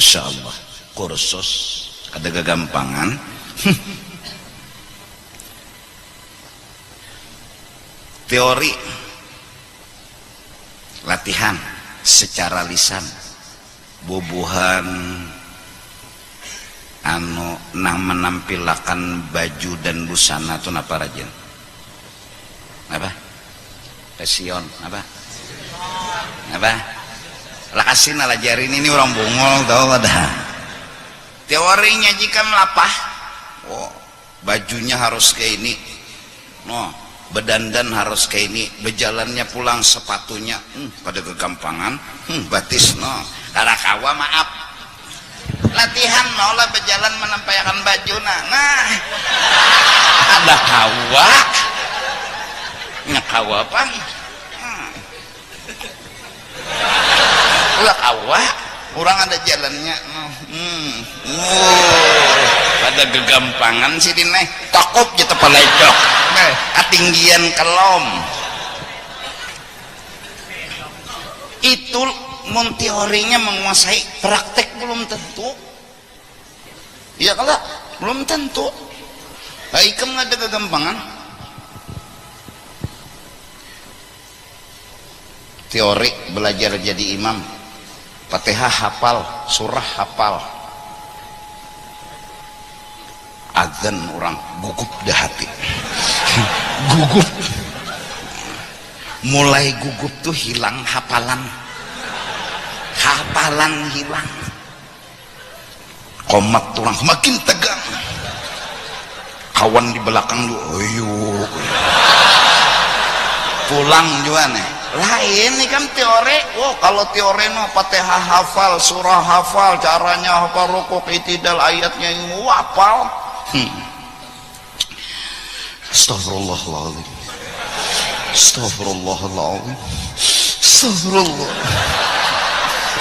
Masya Allah, kursus ada kegampangan. Teori latihan secara lisan bubuhan anu nah menampilakan baju dan busana itu apa rajin apa fashion apa lakasin ala jari ini orang bungol tau ada teorinya jika melapah bajunya harus kayak ini bedandan harus kayak ini berjalannya pulang sepatunya pada kegampangan batis karakawa maaf latihan lah berjalan menampilkan baju nah ada kawa ngakawa apa ulah kawa orang ada jalannya pada kegampangan sih dineh takut gitu pelecok ketinggian kelom itu mun teorinya menguasai praktek belum tentu iya kalau belum tentu ikam nggak ada kegampangan teori belajar jadi imam Fatihah hafal surah hafal azan orang gugup dah hati gugup mulai gugup tuh hilang hafalan hilang komat orang makin tegang kawan di belakang lu pulang juga nih lain nih kan teori kalau teori Fatihah hafal surah hafal caranya hafal rukuk itidal ayatnya hafal Astagfirullahaladzim Astagfirullahaladzim Astagfirullah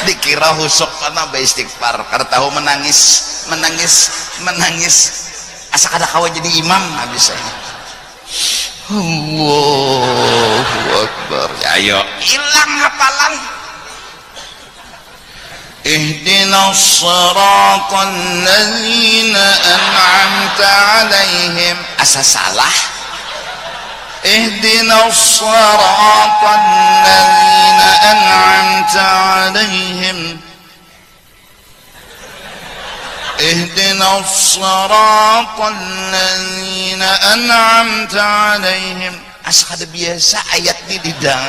dikira husuk karena beristighfar karena tahu menangis asa kada kawa jadi imam habis saya Allahu Akbar ayo hilang hafalan ihdinas siratal ladzina an'amta alaihim asa salah ihdinas siratal ladzina an'amta alaihim ihdinas siratal ladzina an'amta alaihim asa kada biasa ayat di didang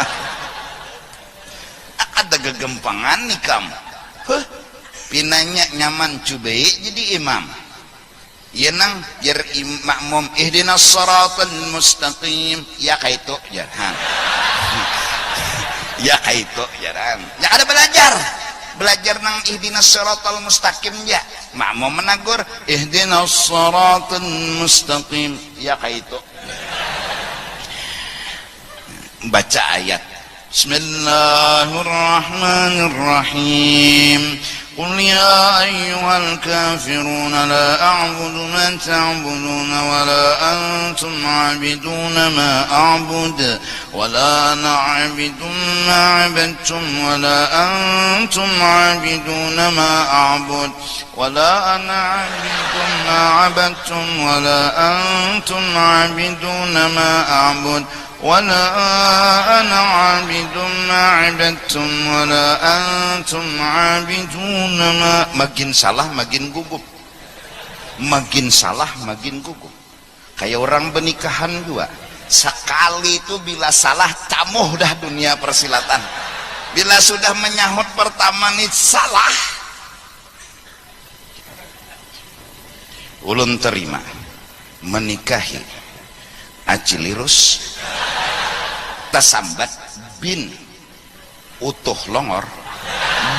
ada kegampangan nih kamu pinanya nyaman cubai jadi imam ya nang jar makmum ihdinas siratal mustaqim ya kaitu jaran ya kaitu jaran ya ada belajar nang ihdinas siratal mustaqim ya makmum menagur ihdinas siratal mustaqim ya kaitu baca ayat Bismillahirrahmanirrahim قل يا أيها الكافرون لا أعبد ما تعبدون ولا أنتم عابدون ما أعبد ولا أنا عابد ما عبدتم ولا أنتم عابدون ما أعبد ولا أنا عابد ما عبدتم ولا أنتم عابدون ما أعبد ولا أنا عابد ما عبدتم ولا أنتم عابدون ما makin salah makin gugup kayak orang pernikahan juga sekali itu bila salah camuh dah dunia persilatan bila sudah menyahut pertama nih salah ulun terima menikahi acilirus tasambat bin utuh longor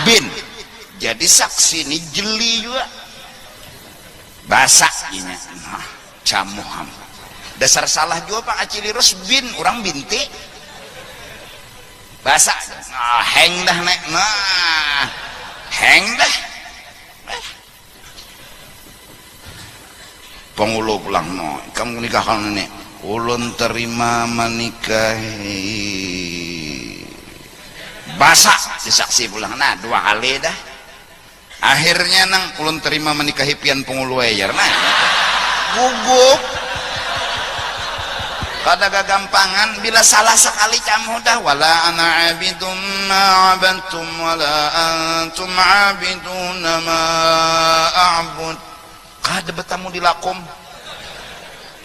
bin jadi saksi ini jeli juga basak ini camuham dasar salah juga Pak acilirus bin orang binti basak heng dah nek heng dah pengulu pulang kamu nikahkan nenek ulun terima menikahi basak disaksi pulang dua kali dah akhirnya nang ulun terima menikahi pian pengulu ayer nah gugup kada gagampangan bila salah sekali camu dah wala ana abidum ma abantum wala antum abidun ma a'bud kada betamu dilakum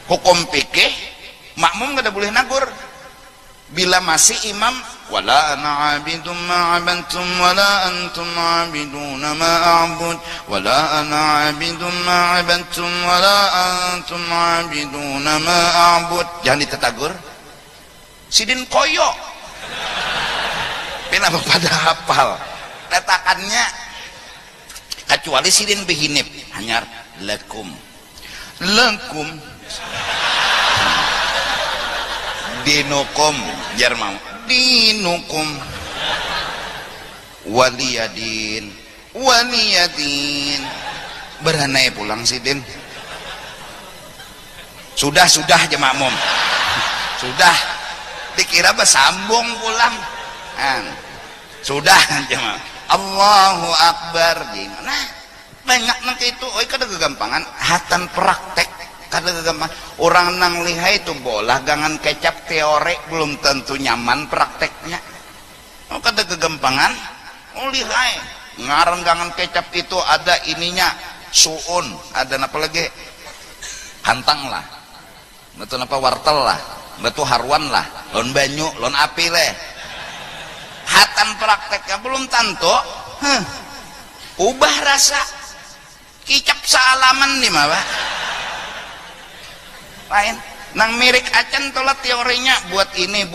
hukum fikih makmum kada boleh nagur bila masih imam wala ana abidum ma abantum wala antum abidun ma a'bud wala ana abidum ma abantum wala antum abidun ma a'bud jangan ditetagur sidin koyo pina pada hafal letakannya kecuali sidin behinip hanyar lakum dinukum jarmam dinukum waliyadin beranai pulang sidin sudah aja makmum sudah dikira bersambung pulang sudah aja makmum Allahu Akbar nah banyak nanti itu kada kegampangan hatan praktek kada gampang orang nang lihai itu bola gangan kecap teori belum tentu nyaman prakteknya kada kegampangan lihai ngaran gangan kecap itu ada ininya suun ada apa lagi hantang lah betul apa wortel lah betul haruan lah lon banyu lon api leh hatan prakteknya belum tentu ubah rasa kicap salaman nih mah lain nang mirik acan tola teorinya buat ini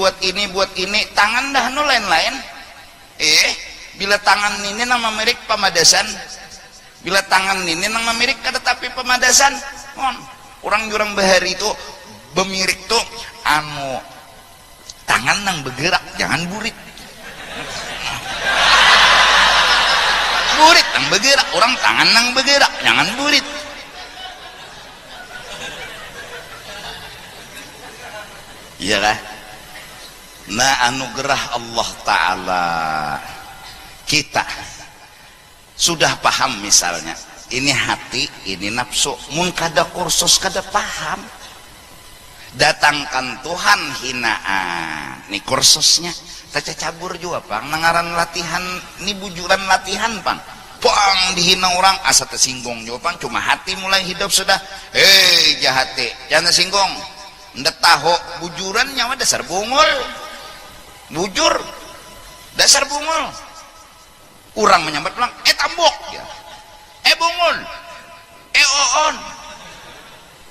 tangan dah nu lain-lain bila tangan ini nama mirik pemadasan bila tangan ini nama mirik kada tapi pemadasan orang bahari itu bemirik tuh anu tangan nang bergerak jangan burit nang bergerak orang tangan nang bergerak jangan burit iyalah nah anugerah Allah Ta'ala kita sudah paham misalnya ini hati ini nafsu mun kada kursus kada paham datangkan Tuhan hinaan ini kursusnya taca cabur juga pang nangaran latihan ini bujuran latihan pang dihina orang asa tersinggung juga pang cuma hati mulai hidup sudah jahate jangan tersinggung ndak tahu bujuran nyawa dasar bungul bujur dasar bungul orang menyambat pulang tambok ya bungul oon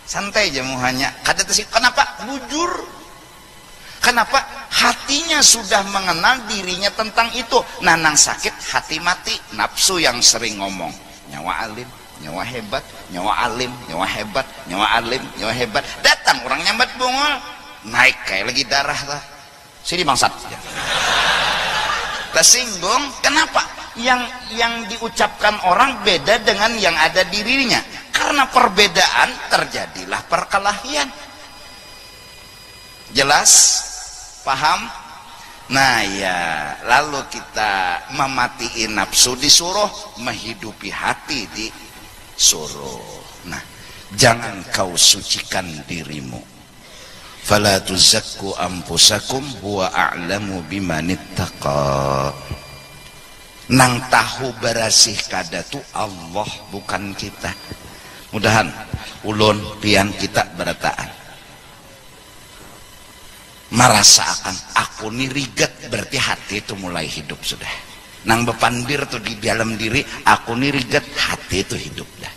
santai aja muhanya kada tersinggung kenapa bujur kenapa hatinya sudah mengenal dirinya tentang itu nanang sakit hati mati nafsu yang sering ngomong nyawa alim nyawa hebat nyawa alim nyawa hebat nyawa alim nyawa hebat datang orang nyambat bungul naik kayak lagi darah lah sini bangsat tersinggung kenapa yang diucapkan orang beda dengan yang ada dirinya karena perbedaan terjadilah perkelahian jelas paham nah ya lalu kita mematiin nafsu disuruh menghidupi hati disuruh nah jangan kau sucikan dirimu fala tuzakku anfusakum huwa a'lamu bimanittaqa nang tahu berasih kada tu Allah bukan kita mudahan ulun pian kita berataan merasakan aku nih riget berarti hati itu mulai hidup sudah nang bepandir tuh di dalam diri aku nih riget hati itu hidup dah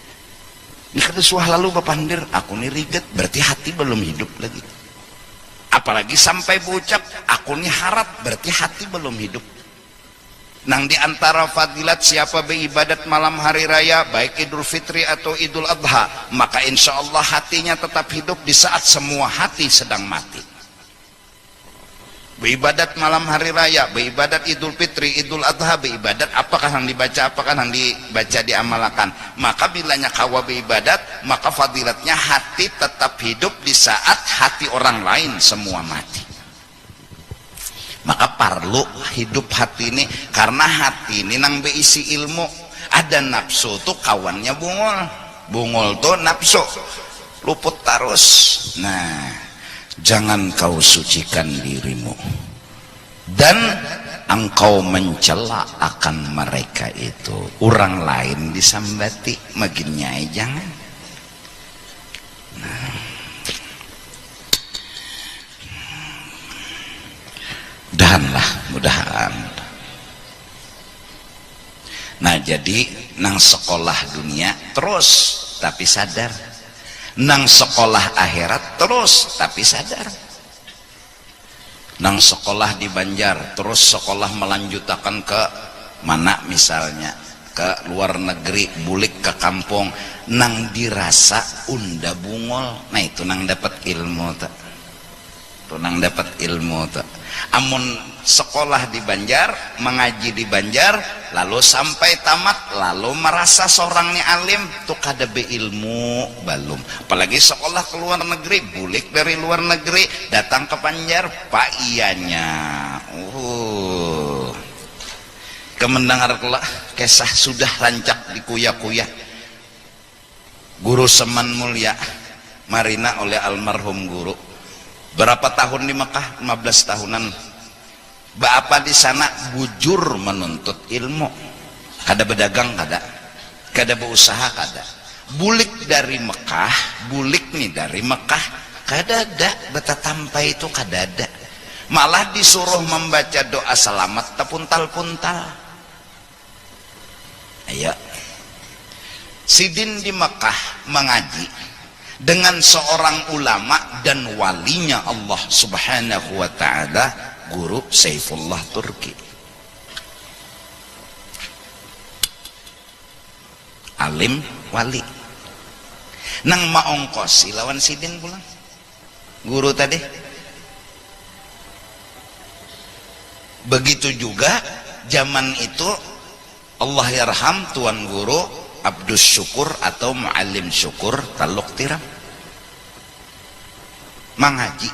ini kada suah lalu bepandir aku nih riget berarti hati belum hidup lagi apalagi sampai berucap aku nih harap berarti hati belum hidup nang diantara fadilat siapa beribadat malam hari raya baik Idul Fitri atau Idul Adha maka insya Allah hatinya tetap hidup di saat semua hati sedang mati beribadat malam hari raya beribadat Idul Fitri Idul Adha beribadat apakah yang dibaca apakah yang dibaca diamalkan maka bilanya kawa beribadat maka fadilatnya hati tetap hidup di saat hati orang lain semua mati maka perlu hidup hati ini karena hati ini nang beisi ilmu Ada nafsu tuh kawannya bungul, bungul tuh nafsu, luput terus. Nah, jangan kau sucikan dirimu dan engkau mencela akan mereka itu. Orang lain disambati, maginnya jangan. Nah, mudahan. Nah, jadi nang sekolah dunia terus tapi sadar, nang sekolah akhirat terus tapi sadar. Nang sekolah di Banjar terus sekolah melanjutkan ke mana misalnya ke luar negeri, bulik ke kampung, nang dirasa unda bungol. Nah itu nang dapat ilmu tak, tuh nang dapat ilmu tak. Amun sekolah di Banjar, mengaji di Banjar, lalu sampai tamat, lalu merasa seorangnya alim, tuh kada be ilmu balum. Apalagi sekolah ke luar negeri, bulik dari luar negeri, datang ke Banjar, pak ianya. Kemendengar kelak, kisah sudah rancak dikuya-kuya. Guru Seman Mulia, Marina oleh almarhum guru. Berapa tahun di Mekah? 15 tahunan. Bapak di sana bujur menuntut ilmu. Kada berdagang kada berusaha kada. Bulik dari Mekah, bulik nih dari Mekah, kada ada beta tampai itu kada ada. Malah disuruh membaca doa selamat tepuntal-puntal. Ayo. Sidin di Mekah mengaji dengan seorang ulama dan walinya Allah Subhanahu wa ta'ala, guru Saifullah Turki. Alim wali. Nang maongkosi lawan sidin pulang. Guru tadi. Begitu juga zaman itu Allah yarham tuan guru Abdus Syukur atau Muallim Syukur Taluk Tiram mengaji.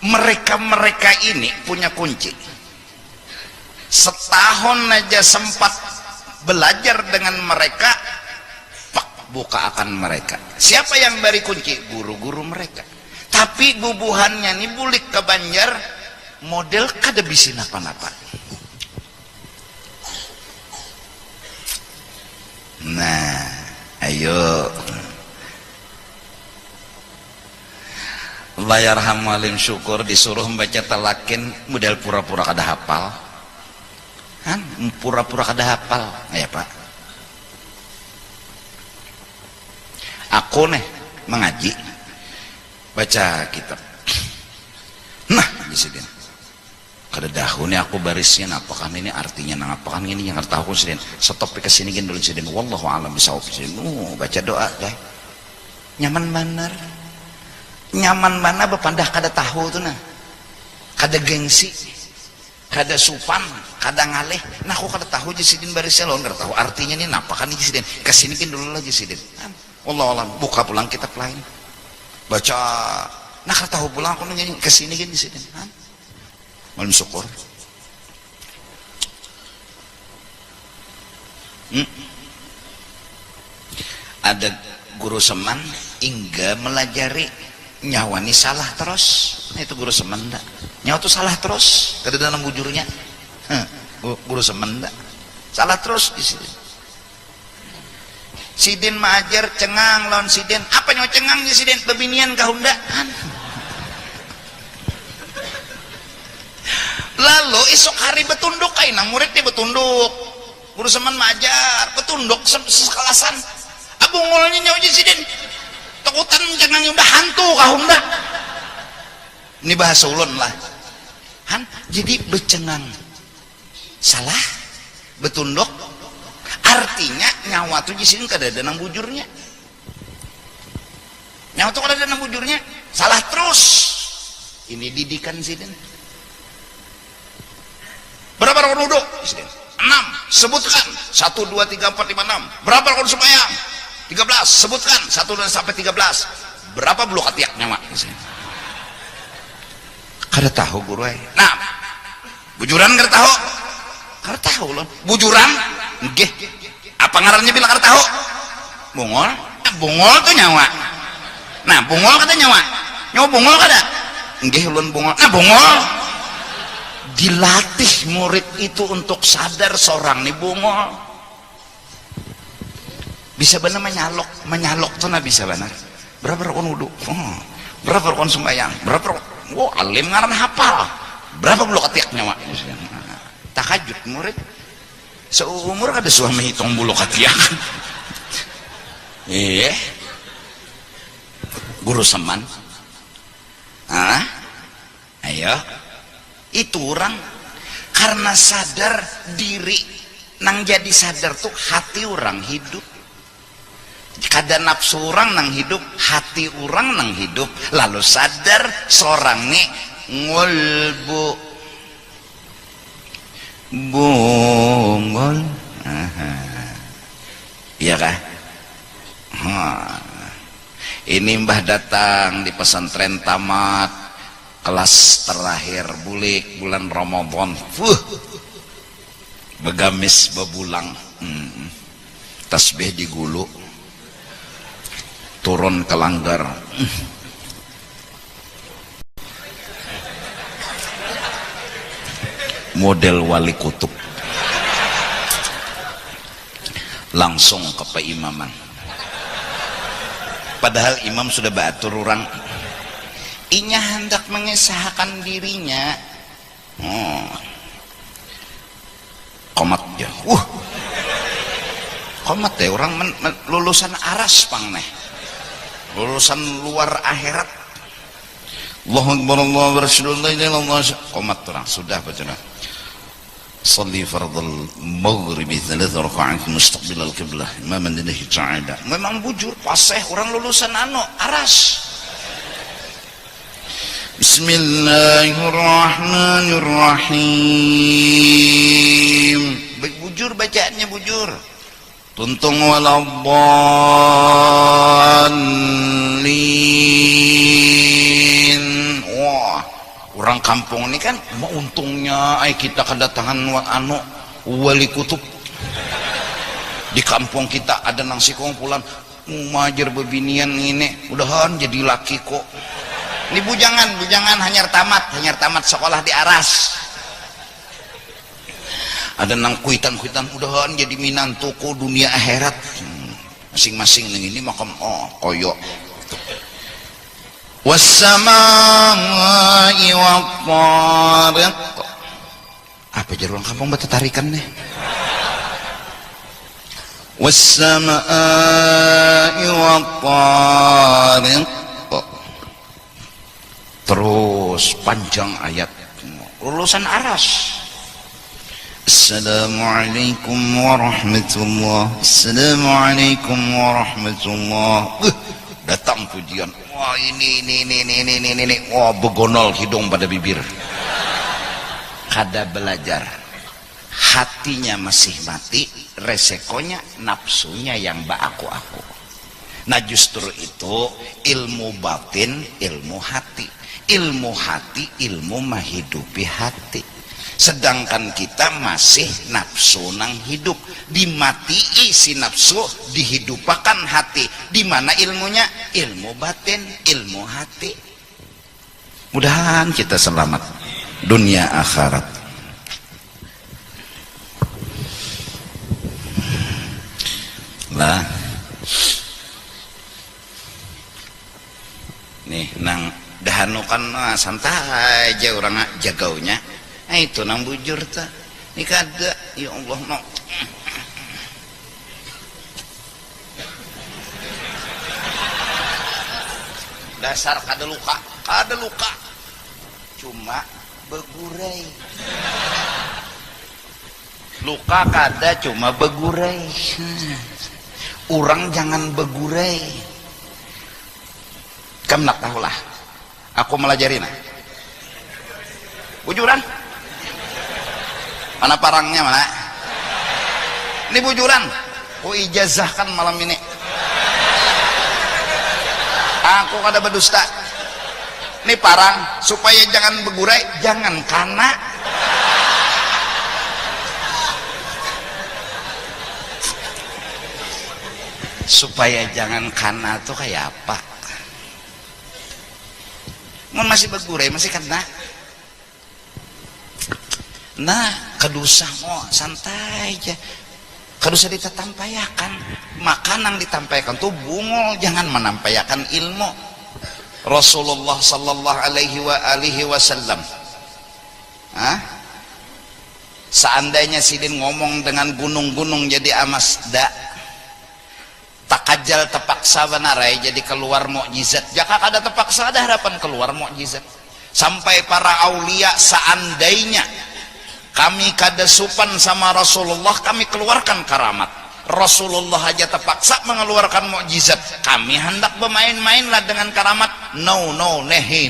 Mereka ini punya kunci. Setahun aja sempat belajar dengan mereka, pak buka akan mereka. Siapa yang beri kunci? Guru-guru mereka. Tapi bubuhannya nih bulik ke Banjar, model kada bisin apa-apa. Nah, ayo. Allah yarham Muallim Syukur disuruh membaca talakin model pura-pura kada hafal. Kan pura-pura kada hafal. Ya, Pak. Aku nih mengaji baca kitab. Nah, di sini. Kada dahune aku barisnya apakah ini artinya nang apakah ini yang tahu sidin. Stop ke sini gin dulu sidin. Wallahu a'lam bishawab sidin. Baca doa deh. Nyaman bener. Nyaman mana bepandah kada tahu tuh nah. Kada gengsi. Kada supan, kada ngaleh. Nah aku kada tahu je sidin barisnya loh, kada tahu artinya ini apakah ini sidin. Kesini gin dulu lagi sidin. Wallahu a'lam. Buka pulang kitab lain. Baca. Nah kada tahu pulang aku nanya kesini gin sidin. Muallim Syukur. Ada guru Seman hingga melajari nyawani salah terus. Nah, itu guru Seman dak. Nyawa tuh salah terus kada dalam bujurnya. Guru Seman dak. Salah terus di sini. Sidin maajar cengang lawan sidin. Apa nyawa cengang di sidin? Bebinian kahunda. Lalu esok hari betunduk kainang muridnya betunduk. Guru Seman majar betunduk sekalasan. Abungolnya nyawa sidin. Takutan cengang udah hantu kahunda. Ini bahasa ulun lah. Jadi becengang salah betunduk artinya nyawa tuh di sini kada ada nang bujurnya. Nyawa tuh kada ada nang bujurnya. Salah terus. Ini didikan sidin. Berapa rakaat wudu? 6. Sebutkan. 1 2 3 4 5 6. Berapa rakaat sembahyang? 13. Sebutkan 1 2 sampai 13. Berapa bulu katiak nyawa? Kada tahu guru ai. Nah, bujuran kada tahu. Kada tahu loh. Bujuran nggih apa ngarannya bilang kada tahu bungol bungol tuh nyawa nah bungol kata nyawa bungol kada nggih ulun bungol nah bungol dilatih murid itu untuk sadar seorang nih bungol bisa benar menyalok tuh nah bisa benar berapa rokon wudhu berapa rokon sembahyang berapa alim ngaran hafal berapa bulu ketiak nyawa tahajud murid seumur kada suami hitung bulu ketiak guru seman ayo itu orang karena sadar diri nang jadi sadar tuh hati orang hidup kada nafsu orang nang hidup hati orang nang hidup lalu sadar seorang nih ngulbu bungol iya kah ini mbah datang di pesantren tamat kelas terakhir bulan Ramadan begamis bebulang tasbih di gulu turun ke langgar model wali kutub langsung ke peimaman padahal imam sudah batur orang inya hendak mengesahkan dirinya komat ya komat ya orang lulusan aras pang nih lulusan luar akhirat Allahu Akbar Allahu Akbar Rasulullah komat orang sudah baca صلي فرض المغرب 3 ركعات مستقبل القبلة إماما لله تعالى memang bujur paseh orang lulusan aras Bismillahirrahmanirrahim bujur bacaannya bujur tuntung waladdallin orang kampung ini kan untungnya kita kedatangan wali kutub di kampung kita ada nang si kumpulan ngajar bebinian ini udahan jadi laki kok ini bujangan hanya tamat sekolah di aras ada nang kuitan udahan jadi minantuku dunia akhirat masing-masing ini makam koyok wassama'i wattariq apa jadi orang kampung batu tarikan nih wassama'i wattariq terus panjang ayat lulusan aras Assalamualaikum warahmatullah Assalamualaikum warahmatullah datang pujian wah ini wah begonol hidung pada bibir kada belajar hatinya masih mati resikonya nafsunya yang aku nah justru itu ilmu batin ilmu hati ilmu menghidupi hati sedangkan kita masih nafsu nang hidup dimatii si nafsu dihidupakan hati di mana ilmunya ilmu batin ilmu hati mudahan kita selamat dunia akhirat lah nih nang dahanukan santai aja orang jagaunya itu nang bujur ta ini kada ya Allah no dasar kada luka cuma begurai luka kada cuma begurai orang jangan begurai kamu nak tahulah aku melajarin bujuran mana parangnya mana ini bujuran ijazahkan malam ini aku kada berdusta ini parang supaya jangan begurai jangan kana supaya jangan kana tuh kayak apa, mun masih bergurai masih kena. Nah kedusah mau santai aja, kedusah ditampayakan, makanan ditampayakan tuh bungul, jangan menampayakan ilmu. Rasulullah sallallahu alaihi wasallam, seandainya sidin ngomong dengan gunung-gunung jadi amasda, takajal terpaksa benarai jadi keluar mukjizat. Jaka kada terpaksa ada harapan keluar mukjizat. Sampai para aulia, seandainya kami kada supan sama Rasulullah, kami keluarkan karamat. Rasulullah aja terpaksa mengeluarkan mukjizat, kami hendak bermain-mainlah dengan karamat. No, nehi.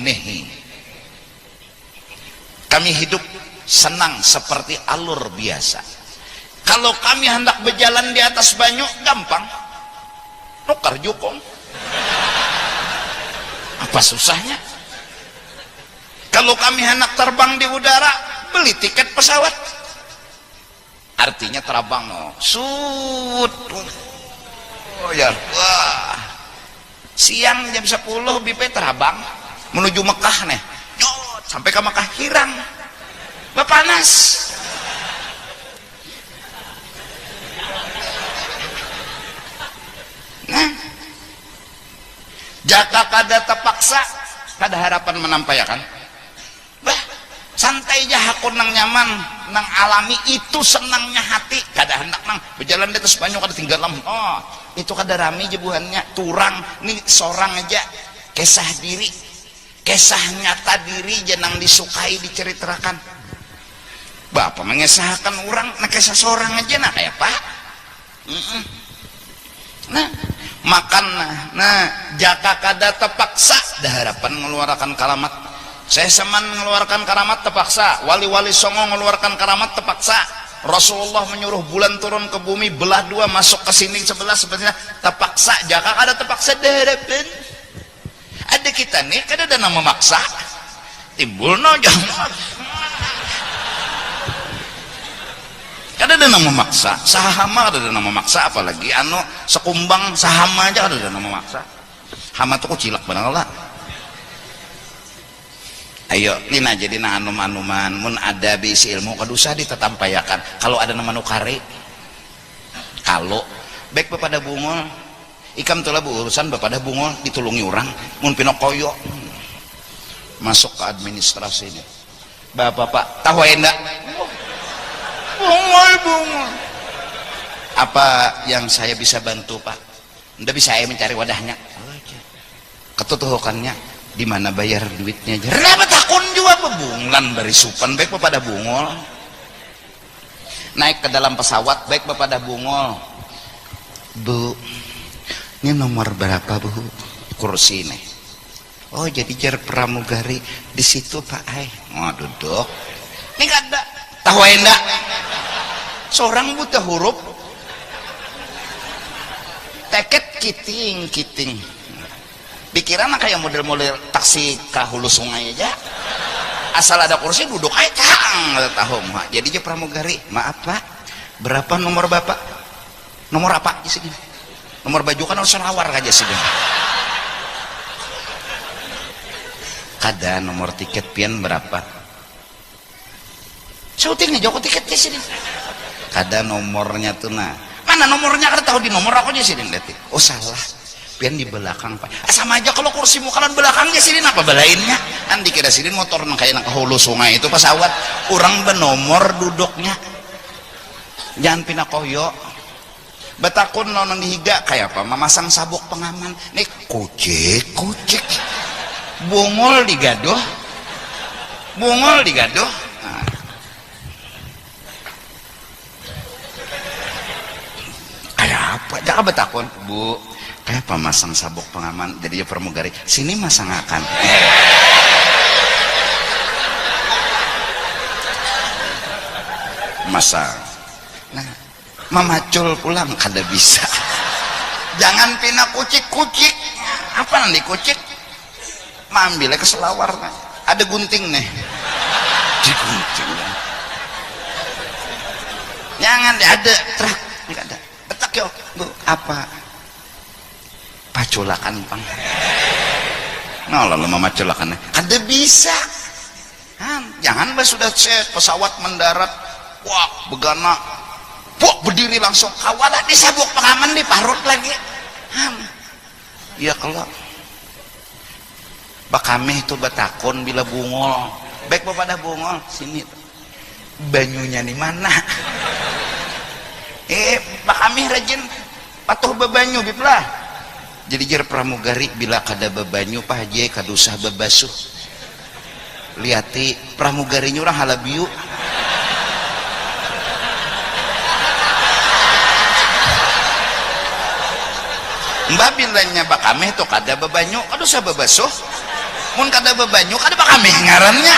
Kami hidup senang seperti alur biasa. Kalau kami hendak berjalan di atas banyu, gampang, nukar jukung, apa susahnya? Kalau kami hendak terbang di udara, beli tiket pesawat, artinya terbang, ya, wah, siang jam 10 BP terbang menuju Mekah nih, sampai ke Mekah hirang, panas. Nah, jaka kada terpaksa, kada harapan menampayakan. Bah, santai aja hakun nang nyaman, nang alami, itu senangnya hati. Kada hendak nang berjalan di atas banyu kada tinggal lam. Oh, itu kada rame jebuhannya, turang nih seorang aja kisah diri, kisah nyata diri jenang disukai diceritakan. Bapak mengesahkan orang, nah kisah seorang aja nah kayak apa? Nah, makan nah jaka kada terpaksa dah harapan mengeluarkan karamat. Saya seman mengeluarkan karamat terpaksa, wali-wali songo mengeluarkan karamat terpaksa. Rasulullah menyuruh bulan turun ke bumi belah dua, masuk ke sini sebelah sebenarnya terpaksa. Jaka kada terpaksa dah harapan. Ada kita nih kada ada nama maksa, timbul no jangan. Kada ada nama maksa, sahama kada ada nama maksa, apalagi anu sekumbang sahama aja kada ada nama maksa. Hama tuh kucilak benar lah. Ayo lina jadi na anum-anuman mun ada bisi ilmu kadusa ditetampayakan. Kalau ada nama nukari, kalau baik bapada bungol ikam telah berurusan bapada bungol ditulungi orang mun pinokoyo masuk ke administrasi ini. Bapak tahu enggak? Bungol. Apa yang saya bisa bantu Pak? Ndak bisa saya mencari wadahnya. Ketutuhukannya di mana bayar duitnya aja. Kenapa takun juga bebunglan dari supan baik pada bungol. Naik ke dalam pesawat baik pada bungol. Bu, ini nomor berapa Bu? Kursi nih. Oh jadi jar pramugari di situ Pak. Oh duduk. Ini nggak ada. Tahu enggak? Seorang buta huruf. Teket kiting. Pikiran kayak model-model taksi ke hulu sungai aja. Asal ada kursi duduk aja cang tahu mah. Jadi aja pramugari, maaf Pak, berapa nomor Bapak? Nomor apa sih? Nomor baju kan harus lawar aja sih. Kada nomor tiket pian berapa? Syuting aja kok tiketnya sih. Kada nomornya tuh nah. Mana nomornya kada tahu di nomor aku aja sih detik. Oh salah. Pian di belakang Pak. Sama aja kalau kursi mukalan belakangnya sini apa belainnya? Kan dikira sini motor nang kayak nang hulu sungai itu pesawat. Orang benomor duduknya. Jangan pindah koyo. Betakun nonton dihiga kayak apa? Memasang sabuk pengaman. Nih kucik. Bungol digaduh. Nah. Kayak apa? Jangan betakun, Bu. Kayak apa masang sabuk pengaman jadi pramugari? Sini masang akan. Masang. Nah, memacul pulang kada bisa. Jangan pindah kucik. Apa nanti kucik? Mambilnya ke selawar. Ada gunting nih. Digunting. Jangan ada truk. Enggak ada. Betak yo, Bu. Apa? maculakan pang lalu maculakan kada bisa jangan bah sudah cek pesawat mendarat wah begana wah berdiri langsung kawalah disabuk pengaman diparut lagi ya kalau bakameh itu batakon bila bungol baik bapak dah bungol sini banyunya di mana bakameh rajin patuh bebanyu biplah jadi jar pramugari bila kada bebanyu pak haji kadusah bebasuh liati pramugarinya orang halabiu mbak bilanya bakameh tuh kada bebanyu kadusah bebasuh mun kada bebanyu kada bakameh ngarannya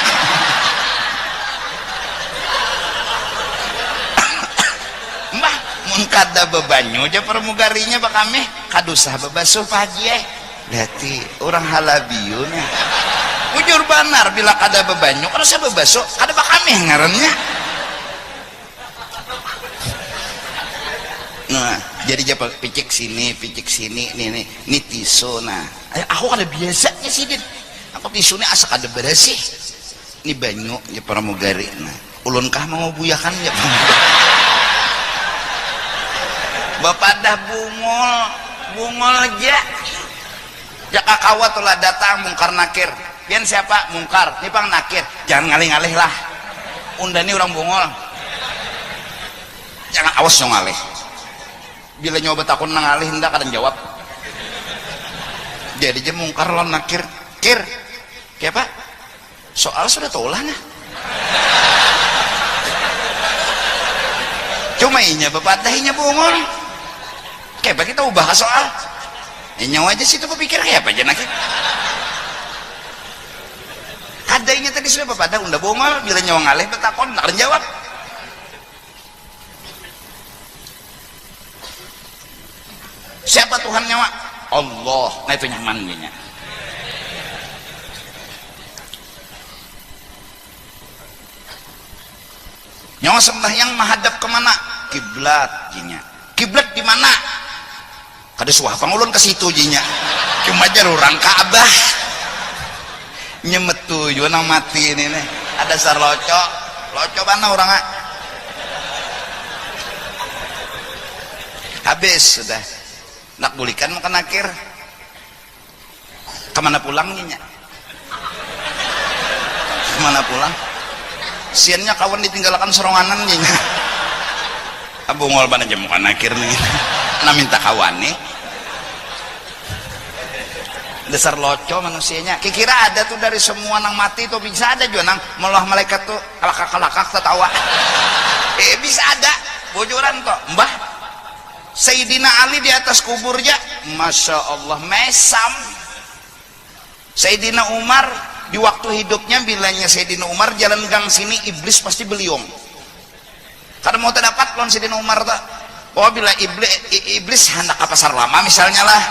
mbah mun kada bebanyu aja pramugarinya bakameh kadusah bebasuh pagi berarti orang halabiu nih ujur banar bila kada bebanyu kadusah bebasuh kada bakameh ngarannya nah jadi japa picik sini nih tisu nah aku kada biasanya sih Din aku tisu nih asa kada bersih ini banyu ya pramugari nah ulun kah mau buyakan ya bapak dah bungol aja ya kakawat telah datang mungkar nakir pian siapa mungkar ini pang nakir jangan ngalih-ngalih lah undani orang bungol jangan awas dong ngalih bila nyoba takun ngalih hendak kadang jawab jadi aja mungkar lawan nakir kir kayak apa soal sudah taulah nah cuma inya bapak dahinya bungol kayak apa kita ubah soal nyawa aja situ berpikir kayak apa aja nakir kadainya tadi sudah bapak dah unda bungol bila nyawa ngalih betakon nak jawab siapa Tuhan nyawa Allah nah itu nyamannya nyawa sembahyang menghadap kemana kiblat jinya kiblat di mana kada suah pangulun ke situ jinya cuma aja orang Ka'bah nyemetu juga nang mati ini nih ada sar loco mana orang habis sudah nak bulikan makan akhir kemana pulangnya kemana pulang siannya kawan ditinggalkan seronganan nya abu ngol bana jam makan akhir nih na minta kawan nih dasar loco manusianya kira ada tuh dari semua nang mati tuh bisa ada juga nang melah malaikat tuh kalakak tertawa bisa ada bojoran kok mbah Sayyidina Ali di atas kuburnya Masya Allah mesam Sayyidina Umar di waktu hidupnya bilanya Sayyidina Umar jalan gang sini iblis pasti beliung karena mau terdapat lawan Sayyidina Umar tak oh bila iblis hendak ke pasar lama misalnya lah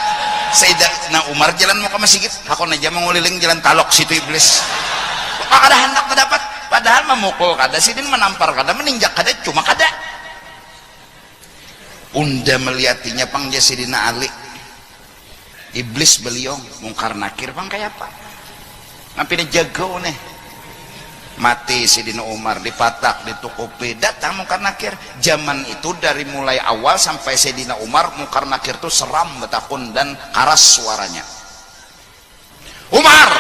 Sayyidina Umar jalan mau ke masjid aku aja mau ngeliling jalan talok situ iblis kada hendak terdapat padahal memukul kada sidin menampar kada meninjak kada cuma kada unda melihatnya pang Sayyidina Ali iblis beliau mungkar nakir pang kayak apa ngapain jago nih mati Sayyidina Umar dipatak ditukupi datang mungkar nakir zaman itu dari mulai awal sampai Sayyidina Umar mungkar nakir tuh seram betakun dan keras suaranya Umar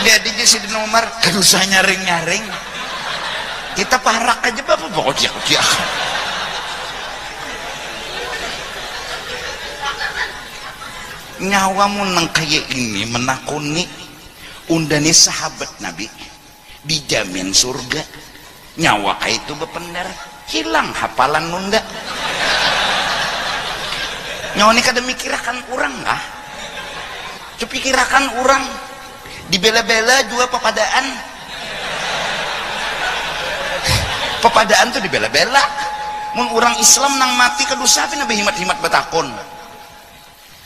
lihat aja Sayyidina Umar gak usah nyaring-nyaring kita parak aja bapak pokoknya nyawamu nang kayak ini menakuni undani sahabat Nabi dijamin surga nyawa kayak itu bependar hilang hafalan nunda nyawa ini kada mikirakan orang kah pikirakan orang dibela-bela juga pepadaan tuh dibela-bela mun orang Islam nang mati kedusa tapi nabi himat-himat betakon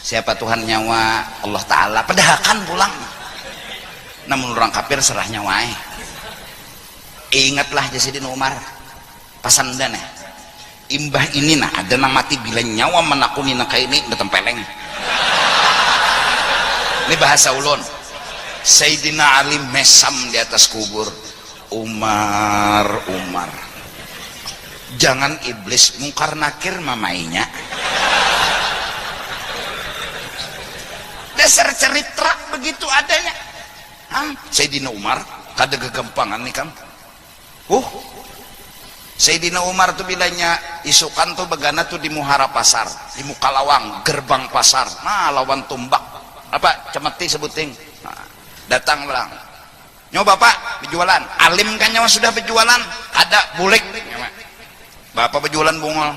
siapa Tuhan nyawa Allah Ta'ala pedahakan pulang namun orang kafir serah nyawai ingatlah Sayyidina Umar pasandan imbah ini nah ada nang mati bila nyawa menakuni nak ini betempeleng. Ini bahasa ulun. Sayyidina Ali mesam di atas kubur. Umar, jangan iblis mungkar nakir mamainya. Dasar cerita begitu adanya. Sayyidina Umar kada kegampangan nih kan. Sayyidina Umar tuh bilanya isukan tuh begana tuh di Muhara Pasar, di Mukalawang, gerbang pasar. Nah, lawan tumbak. Apa cemeti sebuting. Nah, datang bilang, "Nyoba Bapak berjualan." Alim kan nyawa sudah berjualan, ada bulik. Bapak berjualan bungol.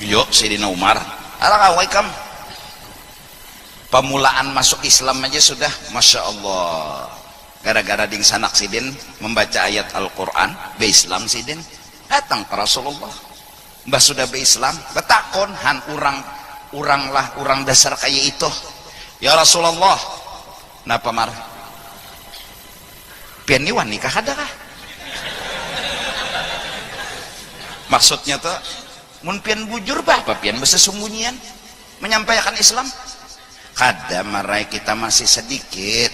Yuk Sayyidina Umar, "Assalamualaikum." Pemulaan masuk Islam aja sudah Masya Allah. Gara-gara ding sanak sidin membaca ayat Al-Quran be Islam sidin datang ke Rasulullah. Mbah sudah be Islam betakon han urang dasar kayak itu. Ya Rasulullah, napa mar pian niwan nikah ada kah? Maksudnya tuh mun pian bujur apa pian bersembunyian menyampaikan Islam. Kada marai kita masih sedikit.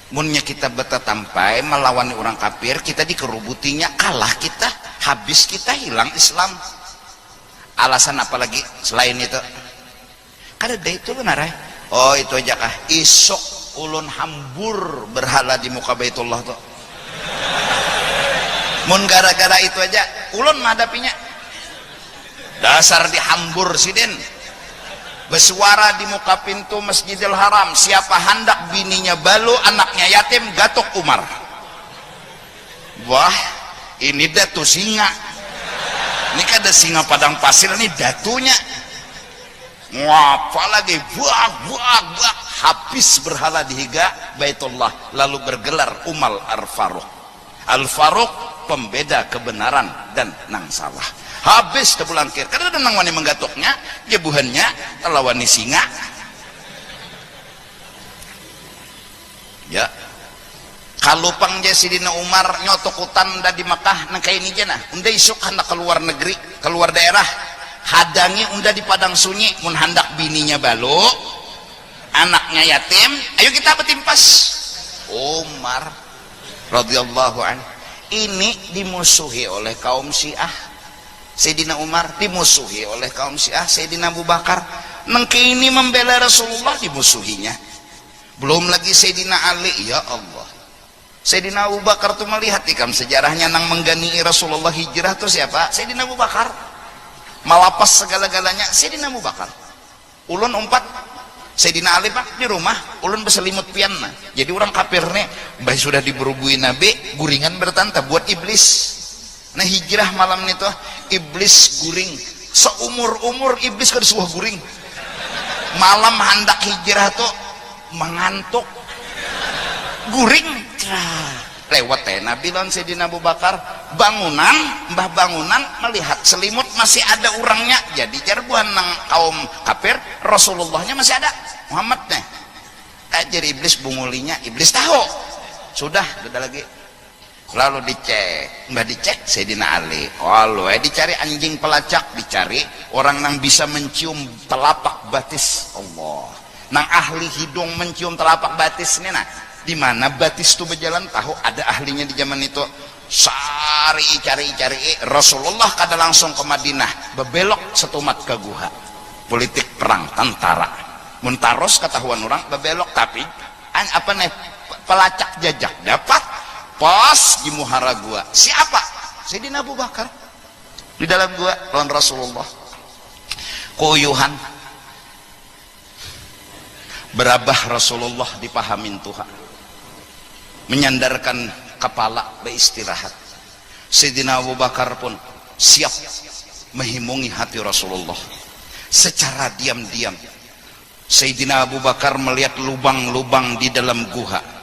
Munnya kita betatampai melawan orang kafir, kita dikerubutinya kalah kita, habis kita hilang Islam. Alasan apa lagi selain itu? Kada ada itu benar ya? Oh itu aja kah? Isok ulun hambur berhala di muka Baitullah tuh. Mun gara-gara itu aja ulun menghadapinya. Dasar dihambur sidin. Bersuara di muka pintu Masjidil Haram, siapa hendak bininya balu, anaknya yatim, gatok Umar. Wah, ini datu singa. Ini kan ada singa padang pasir, ini datunya. Ngapa lagi? Buak. Habis berhala dihiga Baitullah, lalu bergelar Umar Al-Faruq. Al-Faruq pembeda kebenaran dan nang salah. Habis tebulangkir karena ada nang wani menggatoknya jebuhannya telawani singa ya. Kalau pangja Sidina Umar nyotokutan da di Makkah nang kaini jana unda isuk hendak keluar negeri keluar daerah hadangi unda di padang sunyi mun hendak bininya balu anaknya yatim ayo kita betimpas. Umar radhiyallahu anhu ini dimusuhi oleh kaum Syiah. Sayyidina Umar dimusuhi oleh kaum Syiah. Sayyidina Abu Bakar nengke ini membela Rasulullah dimusuhinya. Belum lagi Sayyidina Ali, ya Allah. Sayyidina Abu Bakar tuh melihat ikam sejarahnya nang menggani Rasulullah hijrah tuh siapa? Sayyidina Abu Bakar. Malapas segala-galanya Sayyidina Abu Bakar. Ulun umpat Sayyidina Ali pak di rumah ulun berselimut pianna. Jadi orang kafir nih baik sudah diberubui Nabi guringan bertanta buat iblis. Nah hijrah malam itu iblis guring seumur iblis kan sebuah guring malam hendak hijrah tuh mengantuk guring lewat Nabi lawan Sayyidina Abu Bakar mbah bangunan melihat selimut masih ada orangnya jadi jarbuan nang kaum kafir Rasulullahnya masih ada Muhammad nih jadi iblis bungulinya iblis tahu sudah ada lagi. Lalu dicek Sayyidina Ali. Kalau dicari anjing pelacak, dicari orang yang bisa mencium telapak batis Allah. Nang ahli hidung mencium telapak batis ini nah. Di mana batis itu berjalan tahu ada ahlinya di zaman itu. Cari Rasulullah kada langsung ke Madinah, bebelok setumat ke guha. Politik perang tentara. Muntaros ketahuan orang bebelok tapi apa nih pelacak jajak dapat pas di muhara gua siapa? Sayyidina Abu Bakar di dalam gua lawan Rasulullah kuyuhan berabah Rasulullah dipahamin Tuhan menyandarkan kepala beristirahat. Sayyidina Abu Bakar pun siap menghimungi hati Rasulullah secara diam-diam. Sayyidina Abu Bakar melihat lubang-lubang di dalam guha.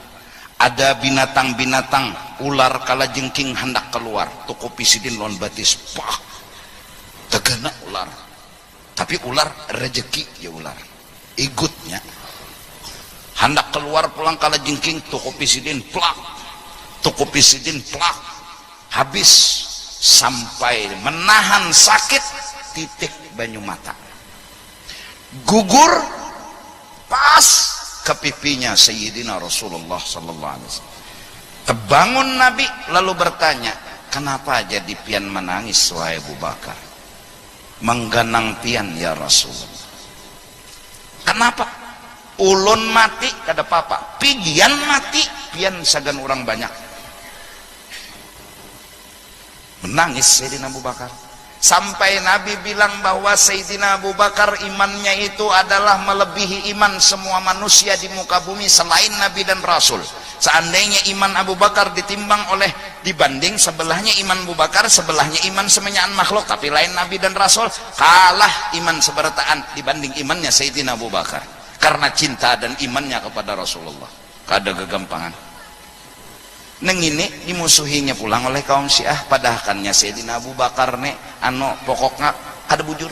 Ada binatang-binatang ular kalajengking hendak keluar toko pisidin lawan batis pak tegana ular tapi ular rezeki ya ular igutnya hendak keluar pulang kalajengking toko pisidin plak habis sampai menahan sakit titik banyu mata, gugur pas ke pipinya Sayyidina Rasulullah sallallahu alaihi wasallam. Kebangun Nabi lalu bertanya, kenapa jadi pian menangis wahai Abu Bakar? Mengganang pian ya Rasulullah. Kenapa? Ulun mati kada apa-apa, pigian mati pian sagan orang banyak. Menangis Sayyidina Abu Bakar sampai Nabi bilang bahwa Sayyidina Abu Bakar imannya itu adalah melebihi iman semua manusia di muka bumi selain Nabi dan Rasul. Seandainya iman Abu Bakar dibanding sebelahnya iman Abu Bakar, sebelahnya iman semenyaan makhluk, tapi lain Nabi dan Rasul, kalah iman seberataan dibanding imannya Sayyidina Abu Bakar karena cinta dan imannya kepada Rasulullah. Kada kegampangan. Neng ini dimusuhinya pulang oleh kaum Syiah, padahalnya Sayyidina Abu Bakar pokoknya kada bujur.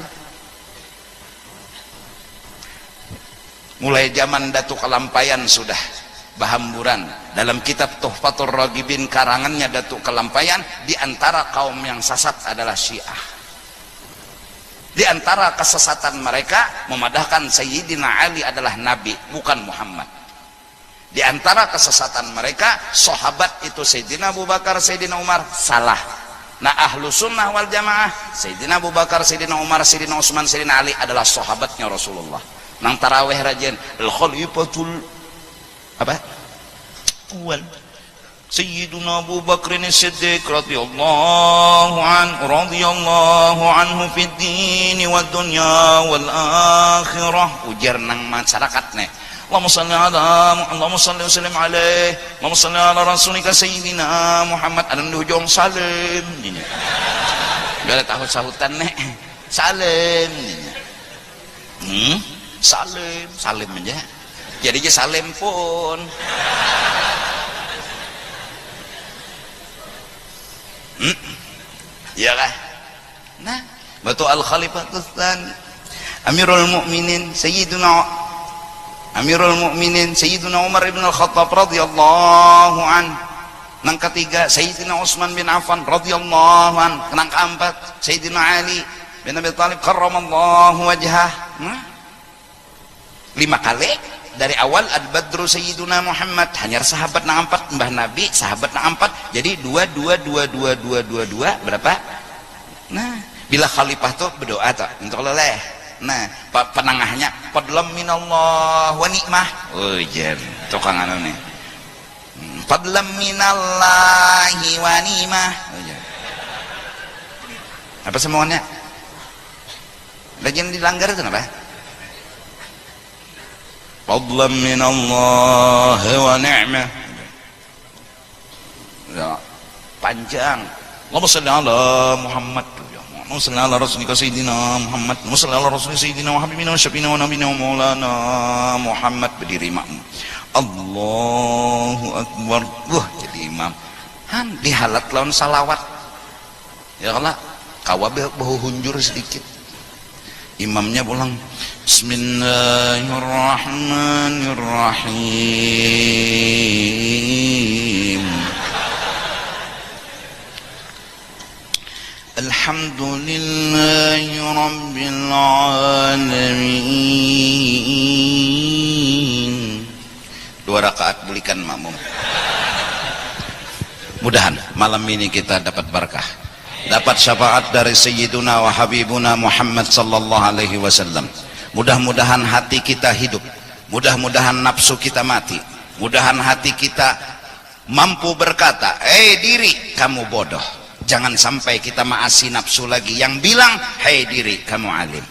Mulai zaman Datuk Kalampayan sudah bahamburan dalam kitab Tuhfatur Ragibin karangannya Datuk Kalampayan, di antara kaum yang sesat adalah Syiah. Di antara kesesatan mereka memadahkan Sayyidina Ali adalah Nabi bukan Muhammad. Di antara kesesatan mereka sahabat itu Sayyidina Abu Bakar, Sayyidina Umar, salah. Nah ahlu sunnah wal jamaah Sayyidina Abu Bakar, Sayyidina Umar, Sayyidina Utsman, Sayyidina Ali adalah sahabatnya Rasulullah. Nang tarawih rajin al-khalifatul apa? Awal Sayyidina Abu Bakr as-Siddiq radhiyallahu anhu fid din wad dunya wal akhirah. Ujar nang masyarakat nih, Allahumma salli wa sallim alaih, Allahumma salli ala rasulika Sayyidina Muhammad. Ada di ujung salim ini gak ada tahu sahutan nih salim ini. Salim aja jadi aja salim pun. Ya kah? Nah betul al-khalifatul tsani Amirul Mukminin Sayyidina Umar ibn al-Khattab radhiyallahu an. Nang ketiga Sayyidina Utsman bin Affan radhiyallahu an. Nang keempat Sayyidina Ali bin Abi Thalib karramallahu wajhah. 5 kali dari awal Al-Badru Sayyiduna Muhammad, hanya sahabat nang 4, Mbah Nabi sahabat nang 4, jadi 2 berapa? Nah bila khalifah tuh berdoa tuh untuk leleh. Nah penengahnya fadlam minallah wa ni'mah. Oh jen tukang anu nih fadlam minallahi wa ni'mah. Apa semuanya lagi dilanggar itu apa? Fadlam minallahi wa ni'mah. Ya panjang. Allahumma shalli ala Muhammad, Allahumma shalli ala rasulika Sayyidina Muhammad, Allahumma shalli ala rasulika Sayyidina wa habibina wa syafiina wa nabiyina wa maulana Muhammad. Berdiri makmum Allahu Akbar. Jadi imam han dihalat lawan salawat ya Allah kawabe bahu hunjur sedikit. Imamnya pulang Bismillahirrahmanirrahim. Alhamdulillahi Rabbil Alamin. 2 rakaat belikan makmum. Mudahan malam ini kita dapat berkah, dapat syafaat dari Sayyiduna wa Habibuna Muhammad sallallahu alaihi wasallam. Mudah-mudahan hati kita hidup, mudah-mudahan nafsu kita mati, mudahan hati kita mampu berkata, diri kamu bodoh. Jangan sampai kita maasi nafsu lagi yang bilang, hei diri kamu alim.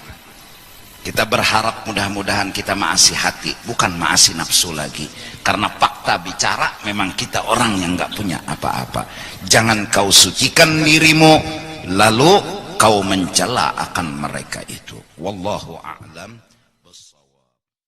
Kita berharap mudah-mudahan kita maasi hati, bukan maasi nafsu lagi. Karena fakta bicara memang kita orang yang gak punya apa-apa. Jangan kau sucikan dirimu lalu kau mencela akan mereka itu. Wallahu a'lam.